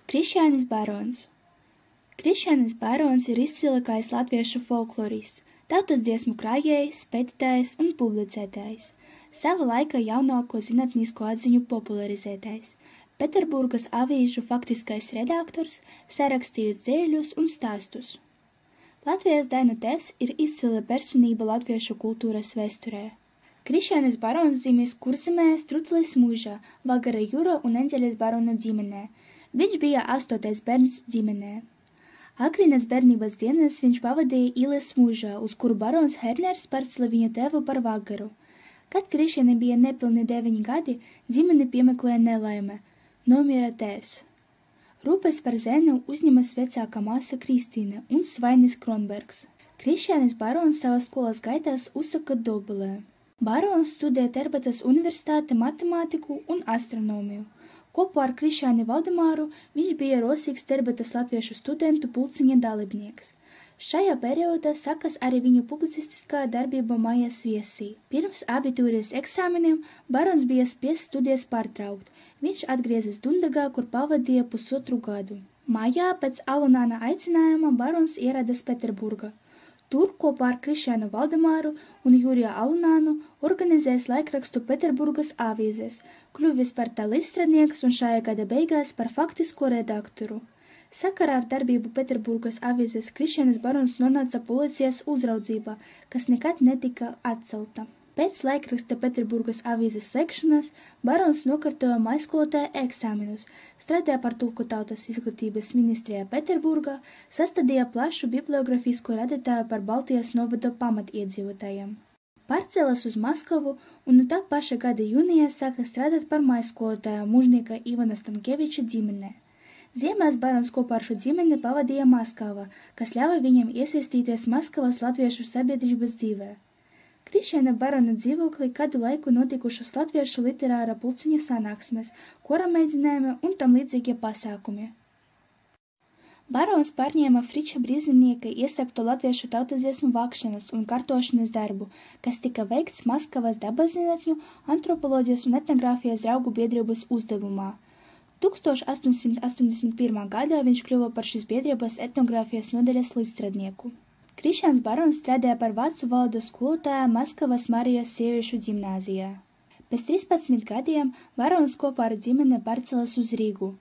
Krišjānis Barons. Krišjānis Barons ir izcilākais latviešu folklorists, tautas dziesmu krājējs, pētītājs un publicētājs, sava laika jaunāko zinātnīsko atziņu popularizētājs, Peterburgas avīžu faktiskais redaktors, sarakstījis dzēļus un stāstus. Latvijas dainu tēvs ir izcila personība latviešu kultūras vēsturē. Krišjānis Barons dzimis Kurzemē Strutlis mūžā, Vagara Jura un Enzeļas barona ģimenē. Viņš bija 8. bērns ģimenē. Agrīnas bērnības dienas viņš pavadīja Iles mūžā, uz kuru barons Herners pārcēla viņu tēvu par Vagaru. Kad Krišjānim bija nepilni 9 gadi, ģimeni piemeklēja nelaime. Nomira tēvs. Rūpes par zēnu uzņemas vecākā māsa Kristīna un Svainis Kronbergs. Krišjānis Barons savas skolas gaitās uzsaka Dobelē. Barons studēja Terbatas universitāte matemātiku un astronomiju. Kopā ar Krišjāni Valdemāru viņš bija rosīgs Terbatas latviešu studentu pulciņa dalībnieks. Šajā periodā sakas arī viņu publicistiskā darbība Mājas viesī. Pirms abitūrijas eksāmeniem Barons bija spiests studijas pārtraukt. Viņš atgriezās Dundagā, kur pavadīja 1,5 gadu. Mājā pēc Alunāna aicinājuma Barons ieradās Peterburgā. Tur kopā ar Krišjānu Valdemāru un Juriju Alunānu organizēs laikrakstu Peterburgas avīzes, kļuvis par tā līdzstrādnieks un šajā gada beigās par faktisko redaktoru. Sakarā ar darbību Peterburgas avīzes Krišjānis Barons nonāca policijas uzraudzībā, kas nekad netika atcelta. Pēc laikraksta Peterburgas avīzes slēgšanas Barons nokārtoja maisskolotāja eksāmenus, strādāja par tulku tautas izglītības ministrijā Peterburgā, sastādīja plašu bibliografisku radītāju par Baltijas novada pamatiedzīvotājiem. Pārcēlās uz Maskavu un tā paša gada jūnijā sāka strādāt par maisskolotāju mūžnieka Ivana Stankeviča ģimenē. Ziemās Barons kopā ar šo ģimeni pavadīja Maskavā, kas ļāva viņam iesaistīties Maskavas latviešu sabiedrības dzīvē. Krišjāna Barona dzīvoklī kādu laiku notikušas latviešu literāra pulciņa sanāksmes, kora mēģinājumi un tam līdzīgie pasākumi. Barons pārņēma Friča Brīzinieka iesakto latviešu tautsadziesmu vākšanas un kartošanas darbu, kas tika veikts Maskavas dabazzinātņu, antropoloģijas un etnogrāfijas draugu biedrības uzdevumā. 1881. gadā viņš kļuva par šīs biedrības etnogrāfijas nodaļas līdzstrādnieku. Krišjāns Barons strādāja par vācu valodas skolotāju Maskavas Marijas sieviešu ģimnāzijā. Pēc 13 gadiem Barons kopā ar ģimeni pārcēlās uz Rīgu.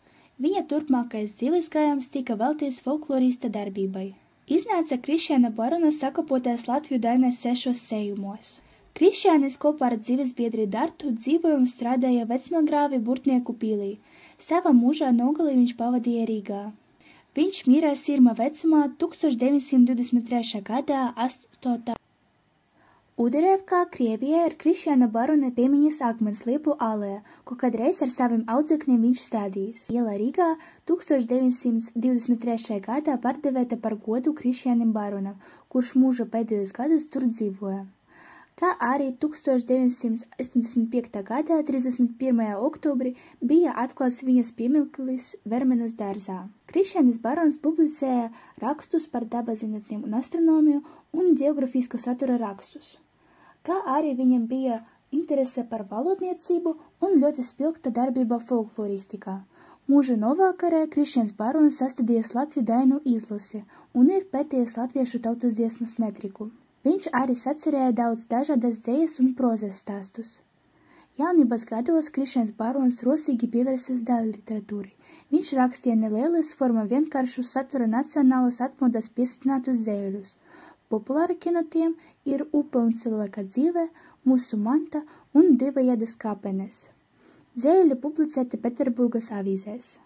Viņa turpmākais dzīves gājums tika veltīts folklorista darbībai. Iznāca Krišjāna Barona sakapotais Latviju dainas 6 sējumos. Krišjānis kopā ar dzīves biedri Dartu dzīvoja un strādāja Vecmilgrāvi Burtnieku pilī. Savā mūžā nogali viņš pavadīja Rīgā. Viņš mīra sirma vecumā 1923. gadā 8. Uderevkā, Krievijā ir Krišjāna Barona piemiņas akmens Liepu alē, ko kādreiz ar saviem audzekņiem viņš stādījis. Iela Rīgā 1923. gadā pārdevēta par godu Krišjānim Baronam, kurš mūža pēdējos gadus tur dzīvoja. Kā arī 1985. gadā 31. oktobrī bija atklāts viņas piemineklis Vermenas dārzā. Krišjānis Barons publicēja rakstus par dabazzinātnēm un astronomiju un geogrāfiska satura rakstus. Kā arī viņam bija interese par valodniecību un ļoti spilgta darbība folkloristikā. Mūža novakarē Krišjāns Barons sastādījis Latviju dainu izlasi un ir pētījis latviešu tautas dziesmas metriku. Viņš arī sacerēja daudz dažādas dzejas un prozas stāstus. Jaunības gados Krišjāns Barons rosīgi pievērsās daļu literatūrai. Viņš rakstīja nelielas forma vienkāršu satura nacionālas atmodas piesatinātus dzēļus. Populāri no tiem ir Upe un cilvēka dzīve, Mūsu manta un Divajādas kāpenes. Dzēļi publicēti Peterburgas avīzēs.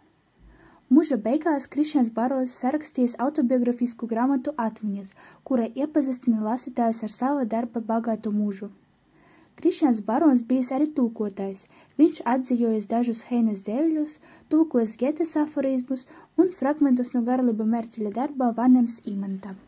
Mūža beigās Krišjāns Barons sarakstījis autobiografisku grāmatu Atmiņas, kura iepazīstina lasītājus ar sava darba bagātu mūžu. Krišjāns Barons bijis arī tulkotājs. Viņš atzījojis dažus Heinas dzēļus, tulkojis Getes aforizmus un fragmentus no Garliba Merceļa darba Vanems Imanta.